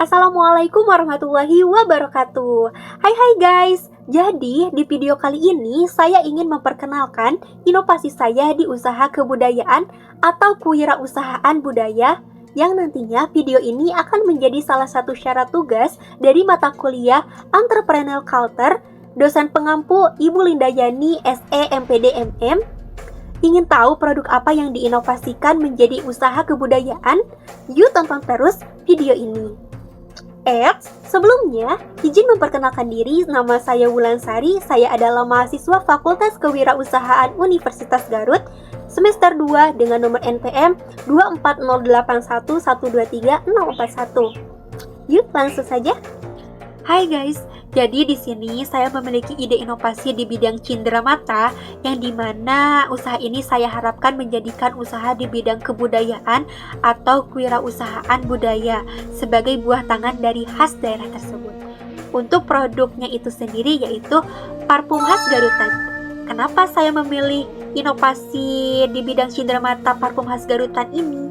Assalamualaikum warahmatullahi wabarakatuh. Hai guys. Jadi di video kali ini saya ingin memperkenalkan inovasi saya di usaha kebudayaan atau kewirausahaan budaya yang nantinya video ini akan menjadi salah satu syarat tugas dari mata kuliah Entrepreneurial Culture. Dosen pengampu Ibu Linda Yani SE MPD MM. Ingin tahu produk apa yang diinovasikan menjadi usaha kebudayaan? Yuk tonton terus video ini. Sebelumnya, izin memperkenalkan diri, nama saya Wulansari, saya adalah mahasiswa Fakultas Kewirausahaan Universitas Garut, semester 2 dengan nomor NPM 24081123041. Yuk, langsung saja. Hai guys, jadi di sini saya memiliki ide inovasi di bidang cindera mata yang dimana usaha ini saya harapkan menjadikan usaha di bidang kebudayaan atau kewirausahaan budaya sebagai buah tangan dari khas daerah tersebut. Untuk produknya itu sendiri yaitu parfum khas Garutan. Kenapa saya memilih inovasi di bidang cindera mata parfum khas Garutan ini?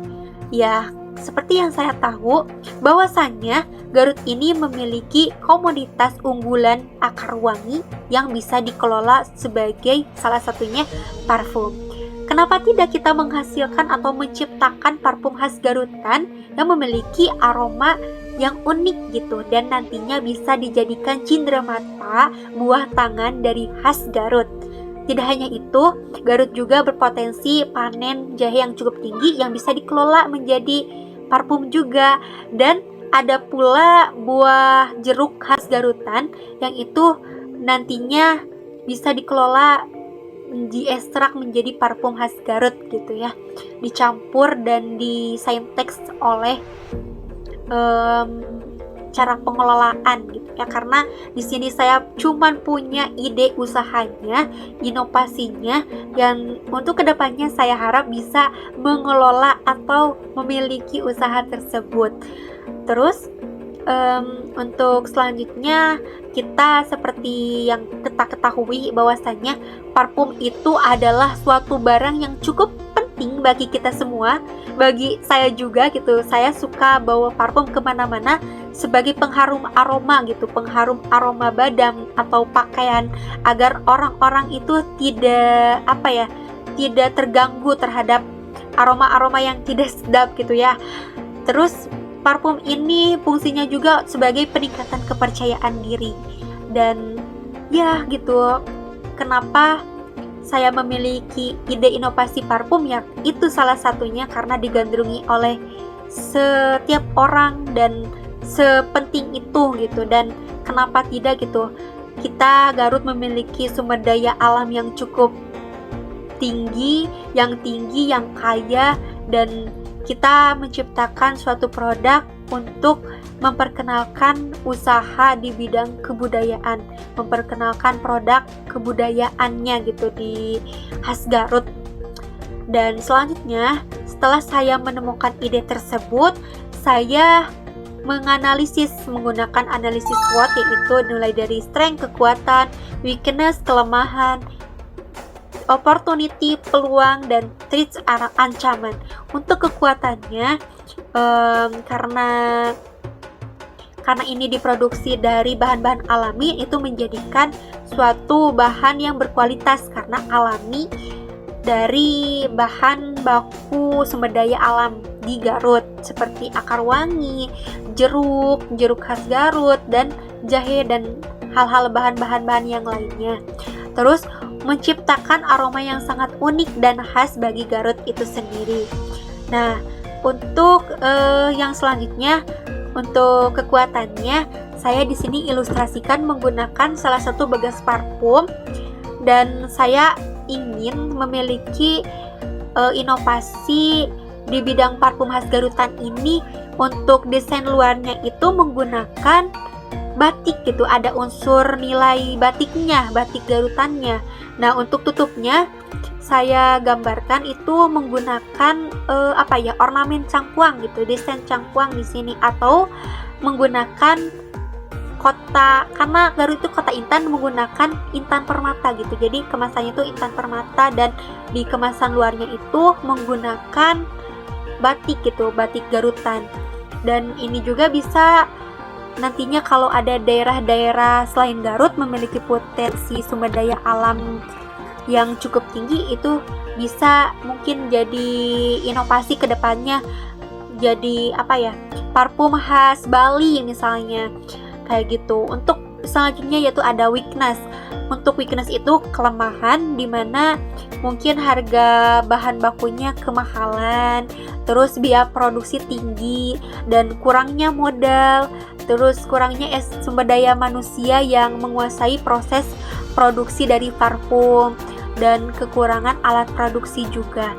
Ya, seperti yang saya tahu, bahwasannya Garut ini memiliki komoditas unggulan akar wangi yang bisa dikelola sebagai salah satunya parfum. Kenapa tidak kita menghasilkan atau menciptakan parfum khas Garutan yang memiliki aroma yang unik gitu dan nantinya bisa dijadikan cindera mata buah tangan dari khas Garut. Tidak hanya itu, Garut juga berpotensi panen jahe yang cukup tinggi yang bisa dikelola menjadi parfum juga, dan ada pula buah jeruk khas Garutan yang itu nantinya bisa dikelola diekstrak menjadi parfum khas Garut gitu ya, dicampur dan disintex oleh cara pengelolaan gitu ya, karena di sini saya cuman punya ide usahanya, inovasinya, yang untuk kedepannya saya harap bisa mengelola atau memiliki usaha tersebut. Terus untuk selanjutnya kita seperti yang kita ketahui bahwasanya parfum itu adalah suatu barang yang cukup penting bagi kita semua, bagi saya juga gitu. Saya suka bawa parfum kemana-mana sebagai pengharum aroma gitu, pengharum aroma badan atau pakaian agar orang-orang itu tidak tidak terganggu terhadap aroma-aroma yang tidak sedap gitu ya. Terus parfum ini fungsinya juga sebagai peningkatan kepercayaan diri. Dan ya gitu, kenapa saya memiliki ide inovasi parfum ya, itu salah satunya karena digandrungi oleh setiap orang dan sepenting itu gitu. Dan kenapa tidak gitu, kita Garut memiliki sumber daya alam yang cukup tinggi, yang kaya, dan kita menciptakan suatu produk untuk memperkenalkan usaha di bidang kebudayaan, memperkenalkan produk kebudayaannya gitu di khas Garut. Dan selanjutnya, setelah saya menemukan ide tersebut, saya menganalisis menggunakan analisis SWOT, yaitu mulai dari strength, kekuatan, weakness, kelemahan, opportunity, peluang, dan threats, ancaman. Untuk kekuatannya, karena ini diproduksi dari bahan-bahan alami, itu menjadikan suatu bahan yang berkualitas karena alami dari bahan baku sumber daya alam di Garut seperti akar wangi, jeruk khas Garut, dan jahe, dan hal-hal bahan-bahan yang lainnya. Terus menciptakan aroma yang sangat unik dan khas bagi Garut itu sendiri. Nah, untuk yang selanjutnya, untuk kekuatannya, saya di sini ilustrasikan menggunakan salah satu bekas parfum, dan saya ingin memiliki inovasi di bidang parfum khas Garutan ini. Untuk desain luarnya itu menggunakan batik gitu, ada unsur nilai batiknya, batik Garutannya. Nah, untuk tutupnya saya gambarkan itu menggunakan ornamen cangkuang gitu, desain cangkuang di sini, atau menggunakan kota, karena Garut itu kota intan, menggunakan intan permata gitu. Jadi kemasannya itu intan permata, dan di kemasan luarnya itu menggunakan batik gitu, batik Garutan. Dan ini juga bisa nantinya kalau ada daerah-daerah selain Garut memiliki potensi sumber daya alam yang cukup tinggi, itu bisa mungkin jadi inovasi ke depannya, jadi parfum khas Bali misalnya, kayak gitu. Untuk selanjutnya yaitu ada weakness. Untuk weakness itu kelemahan dimana mungkin harga bahan bakunya kemahalan, terus biaya produksi tinggi, dan kurangnya modal, terus kurangnya sumber daya manusia yang menguasai proses produksi dari parfum, dan kekurangan alat produksi juga.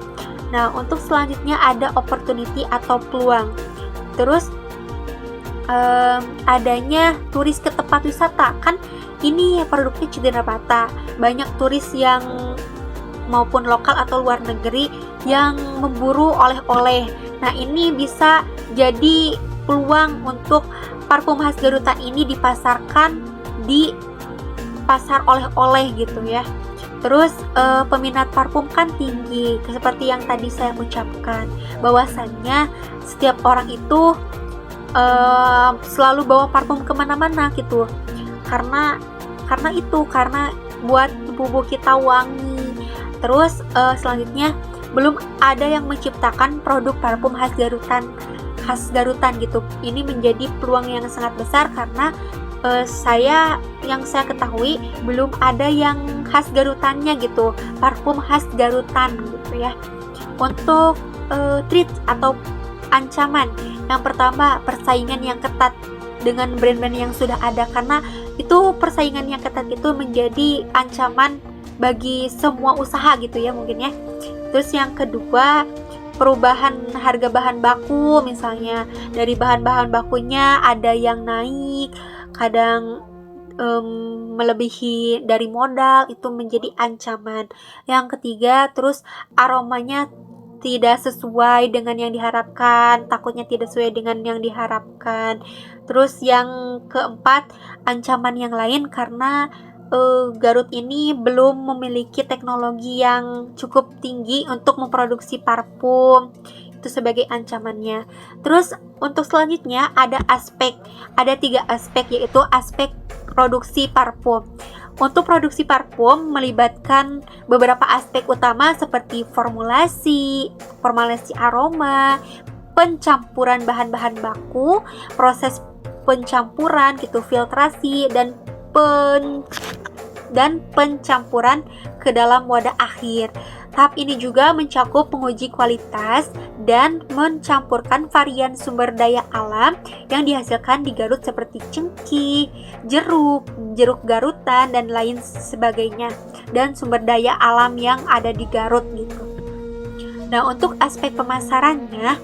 Nah, untuk selanjutnya ada opportunity atau peluang. Terus adanya turis ke tempat wisata, kan ini produknya cenderamata, banyak turis yang maupun lokal atau luar negeri yang memburu oleh-oleh. Nah, ini bisa jadi peluang untuk parfum khas Garutan ini dipasarkan di pasar oleh-oleh gitu ya. Terus peminat parfum kan tinggi, seperti yang tadi saya ucapkan, bahwasannya setiap orang itu selalu bawa parfum kemana-mana gitu, karena buat tubuh kita wangi. Terus selanjutnya belum ada yang menciptakan produk parfum khas Garutan gitu. Ini menjadi peluang yang sangat besar karena yang saya ketahui belum ada yang khas Garutannya gitu, parfum khas Garutan gitu ya. Untuk threat atau ancaman, yang pertama persaingan yang ketat dengan brand-brand yang sudah ada, karena itu persaingan yang ketat itu menjadi ancaman bagi semua usaha gitu ya mungkin ya. Terus yang kedua, perubahan harga bahan baku, misalnya dari bahan-bahan bakunya ada yang naik, kadang melebihi dari modal, itu menjadi ancaman. Yang ketiga, terus aromanya tidak sesuai dengan yang diharapkan, takutnya tidak sesuai dengan yang diharapkan. Terus yang keempat, ancaman yang lain karena Garut ini belum memiliki teknologi yang cukup tinggi untuk memproduksi parfum, itu sebagai ancamannya. Terus untuk selanjutnya ada 3 aspek, yaitu aspek produksi parfum. Untuk produksi parfum melibatkan beberapa aspek utama seperti formulasi aroma, pencampuran bahan-bahan baku, proses pencampuran gitu, filtrasi, dan pencampuran ke dalam wadah akhir. Tahap ini juga mencakup menguji kualitas dan mencampurkan varian sumber daya alam yang dihasilkan di Garut seperti cengkih, jeruk Garutan, dan lain sebagainya, dan sumber daya alam yang ada di Garut gitu. Nah, untuk aspek pemasarannya,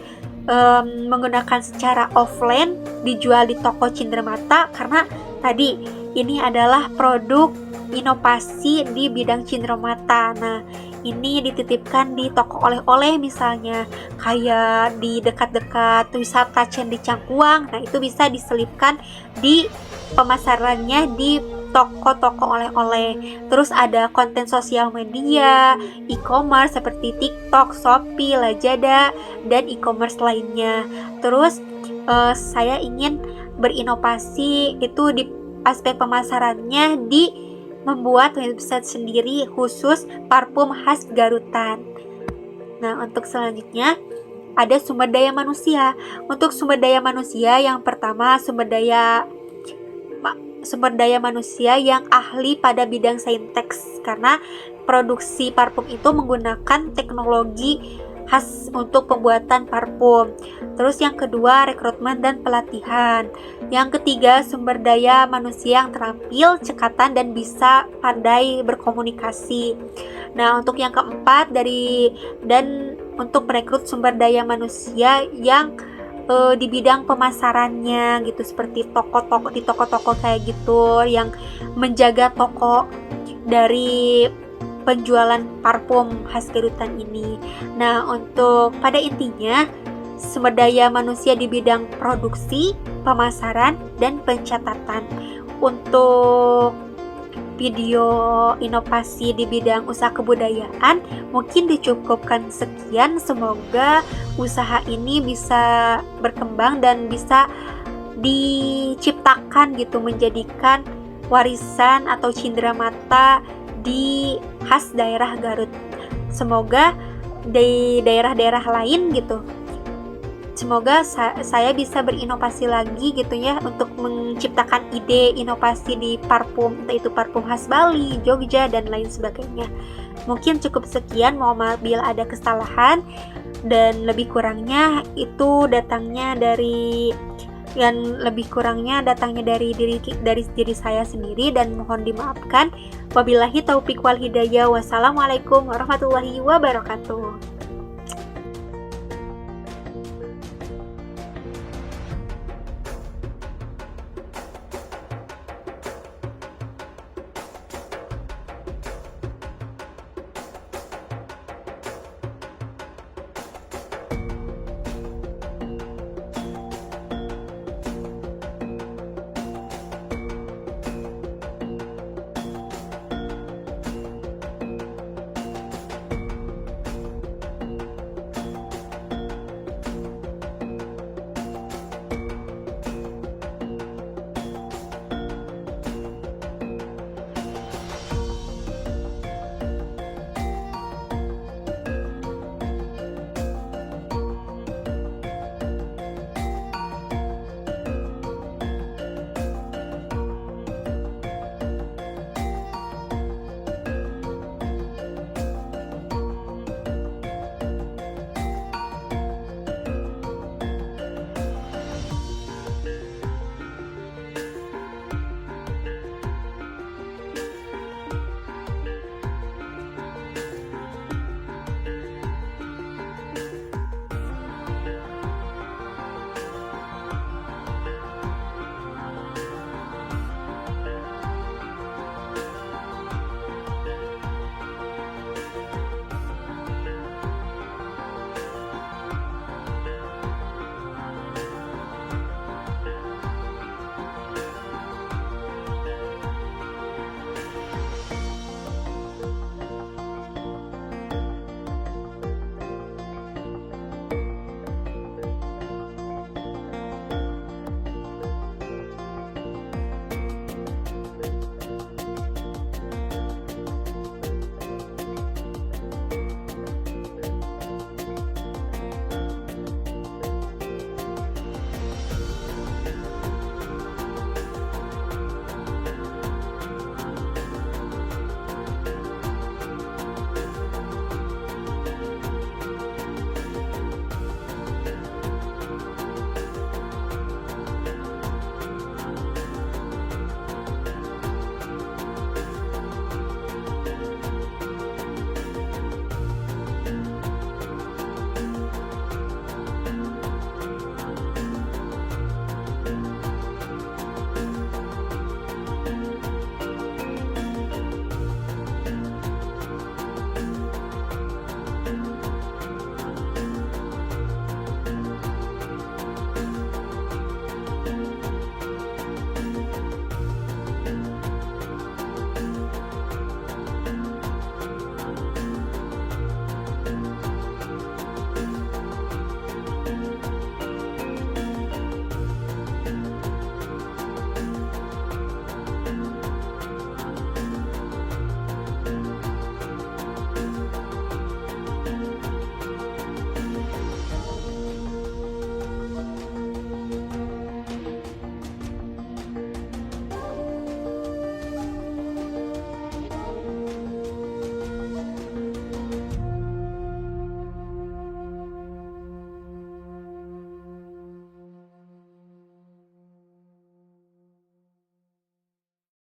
menggunakan secara offline, dijual di toko cenderamata, karena tadi ini adalah produk inovasi di bidang cenderamata. Nah, ini dititipkan di toko oleh-oleh misalnya, kayak di dekat-dekat wisata Candi Cangkuang. Nah, itu bisa diselipkan di pemasarannya di toko-toko oleh-oleh. Terus ada konten sosial media, e-commerce seperti TikTok, Shopee, Lazada, dan e-commerce lainnya. Terus saya ingin berinovasi itu di aspek pemasarannya, di membuat website sendiri khusus parfum khas Garutan. Nah, untuk selanjutnya ada sumber daya manusia. Untuk sumber daya manusia, yang pertama sumber daya manusia yang ahli pada bidang saintek, karena produksi parfum itu menggunakan teknologi khas untuk pembuatan parfum. Terus yang kedua, rekrutmen dan pelatihan. Yang ketiga, sumber daya manusia yang terampil, cekatan, dan bisa pandai berkomunikasi. Nah, untuk yang keempat, untuk merekrut sumber daya manusia yang di bidang pemasarannya gitu, seperti toko-toko kayak gitu, yang menjaga toko dari penjualan parfum khas Garutan ini. Nah, untuk pada intinya sumber daya manusia di bidang produksi, pemasaran, dan pencatatan. Untuk video inovasi di bidang usaha kebudayaan. Mungkin dicukupkan sekian. Semoga usaha ini bisa berkembang dan bisa diciptakan gitu, menjadikan warisan atau cenderamata di khas daerah Garut. Semoga di daerah-daerah lain gitu, semoga saya bisa berinovasi lagi gitu ya, untuk menciptakan ide inovasi di parfum, entah itu parfum khas Bali, Jogja, dan lain sebagainya. Mungkin cukup sekian, mohon maaf bila ada kesalahan, dan lebih kurangnya datangnya dari diri saya sendiri, dan mohon dimaafkan. Wabillahi taufik wal hidayah. Wassalamualaikum warahmatullahi wabarakatuh.